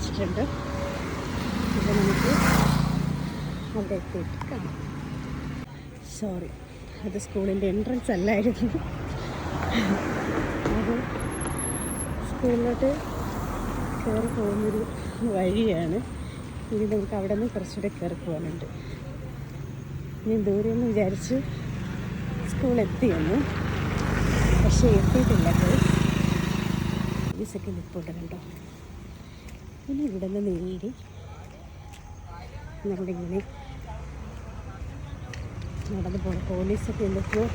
വെച്ചിട്ടുണ്ട്. ഇത് നമുക്ക് അവിടെ എത്തിയിട്ട് കാണാം. സോറി, അത് സ്കൂളിൻ്റെ എൻട്രൻസ് അല്ലായിരുന്നു. അത് സ്കൂളിലോട്ട് കയറി പോകുന്നൊരു വഴിയാണ്. ഇനി നമുക്ക് അവിടെ നിന്ന് കുറച്ചുകൂടെ കയറി പോകാനുണ്ട്. ഞാൻ ദൂരെയൊന്നും വിചാരിച്ച് സ്കൂളെത്തിയെന്ന്, പക്ഷേ എത്തിയിട്ടില്ല. ഈ സെക്കൻഡ് ഇപ്പോൾ കണ്ടോ. ഇനി ഇവിടെ നിന്ന് നേരി നമ്മളിങ്ങനെ നടന്നു പോകണം. പോലീസൊക്കെ എന്തൊക്കെയോ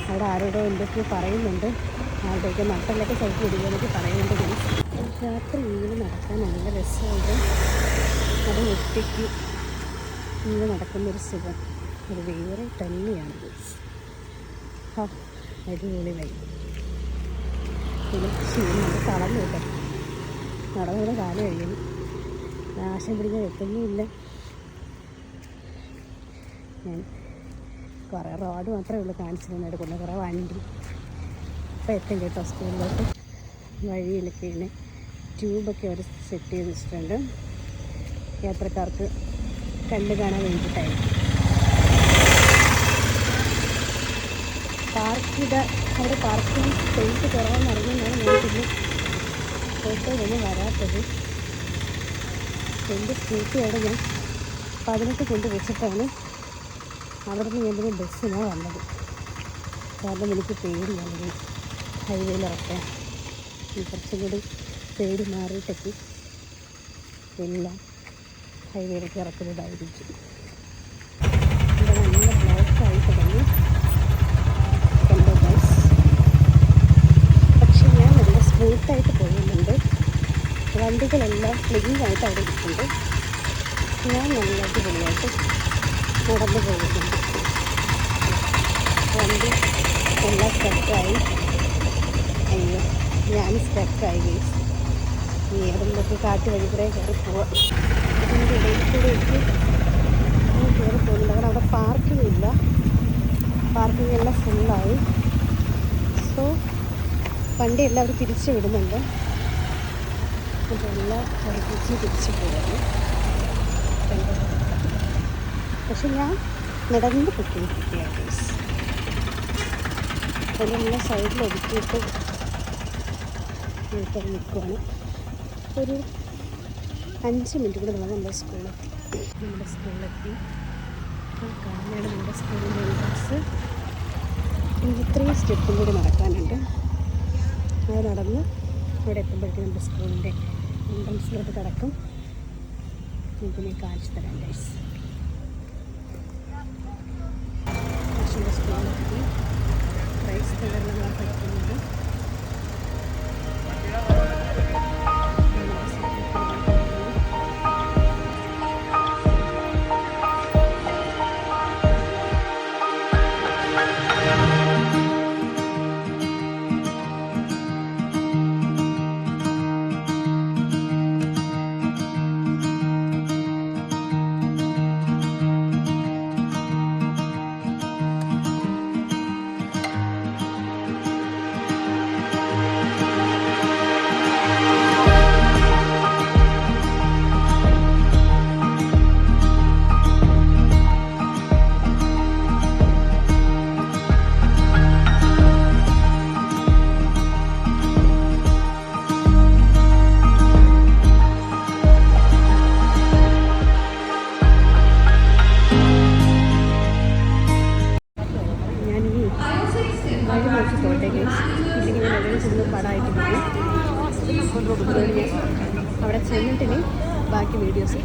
അവിടെ ആരോടോ എന്തൊക്കെയോ പറയുന്നുണ്ട്. ആരുടെയൊക്കെ നട്ടലൊക്കെ സൈറ്റ് പിടിക്കാനൊക്കെ പറയുന്നുണ്ട്. രാത്രി ഇങ്ങനെ നടക്കാൻ നല്ല രസമുണ്ട്. അത് ഒറ്റയ്ക്ക് ഇങ്ങനെ നടക്കുന്നൊരു സുഖം അത് വേറെ തന്നെയാണ്. അടിപൊളി വൈ. പിന്നെ ക്ഷീണം തളർന്നു കിട്ടും. നടന്നുകൂടെ കാലം കഴിയുന്നു. നാശം പിടിക്കാൻ എത്തുന്നുമില്ല. ഞാൻ കുറേ റോഡ് മാത്രമേ ഉള്ളൂ കാണിച്ചു തന്നെ എടുക്കുന്നത്. കുറേ വണ്ടി ഇപ്പം എത്തും കേട്ടോ. സ്കൂളിലോട്ട് വഴിയിലൊക്കെ ഇങ്ങനെ ട്യൂബൊക്കെ അവർ സെറ്റ് ചെയ്ത് വെച്ചിട്ടുണ്ട്. യാത്രക്കാർക്ക് കണ്ടു കാണാൻ വേണ്ടിയിട്ടായിരിക്കും. അവിടെ പാർക്കിംഗ് സ്പേസ് കുറവെന്ന് അറിഞ്ഞുകൊണ്ടാണ് ഞാൻ പിന്നെ ഫോട്ടോയിലൊന്നും വരാത്തത്. എൻ്റെ സ്കൂട്ടി അവിടെ ഞാൻ 18 കൊണ്ട് വെച്ചിട്ടാണ് അവിടെ നിന്ന് ഞാൻ ബസ്സിനാണ് വന്നത്. കാരണം എനിക്ക് പേടിയാണ് ഹൈവേയിൽ ഇറക്കാൻ. കുറച്ചും കൂടി പേടി മാറിയിട്ടൊക്കെ എല്ലാം ഹൈവേയിലേക്ക് ഇറക്കുന്നതായിരിക്കും. ഇവിടെ നല്ല ബ്ലോക്കായി തുടങ്ങി. പക്ഷെ ഞാൻ നല്ല സ്മൂത്തായിട്ട് പോകുന്നുണ്ട്. വണ്ടികളെല്ലാം ക്ലീനായിട്ട് അവിടെ ഇരിക്കുന്നുണ്ട്. ഞാൻ നല്ല അടിപൊളിയായിട്ട് നടന്നു പോകുന്നുണ്ട്. വണ്ടി എല്ലാം സ്റ്റക്കായി. അയ്യോ, ഞാൻ സ്റ്റക്കായി ഗൈസ്. ഇനി ഏതെങ്കിലുമൊക്കെ കാറ്റ് വഴി കൂടെ കയറി പോവാം. അതിൻ്റെ ഇടയിൽ കൂടെയൊക്കെ കയറി പോകുന്നുണ്ട്. കാരണം അവിടെ പാർക്കിംഗ് ഇല്ല. പാർക്കിംഗ് എല്ലാം ഫുള്ളായി. സോ വണ്ടി എല്ലാവരും തിരിച്ചു വിടുന്നുണ്ട്. അതെല്ലാം വൈകിച്ച് തിരിച്ചു പോകുന്നു. പക്ഷെ ഞാൻ നടന്ന് പൊയ്ക്കൊണ്ടിരിക്കുകയാണ് ഗൈസ്. അതെല്ലാം സൈഡിൽ ഒതുക്കിയിട്ട് വീട്ടിൽ നിൽക്കുകയാണ്. ഒരു 5 മിനിറ്റ് കൂടെ നമ്മൾ നമ്മുടെ സ്കൂളിലെത്തി. കാണാനാണ് നമ്മുടെ സ്കൂളിൻ്റെ എൻട്രൻസ്. എനിക്ക് 3 സ്റ്റെപ്പും കൂടി നടക്കാനുണ്ട്. അത് നടന്ന് ഇവിടെ എത്തുമ്പോഴേക്കും നമ്മുടെ സ്കൂളിൻ്റെ എൻട്രൻസിലോട്ട് കിടക്കും. എനിക്കിനെ കാണിച്ചു തരാം ഗൈസ്. സ്കൂളിലെത്തി ക്രൈസ്റ്റ് കളറിലാണ് പഠിക്കുന്നത്. അവിടെ ചെന്നിട്ടിനി ബാക്കി വീഡിയോസ്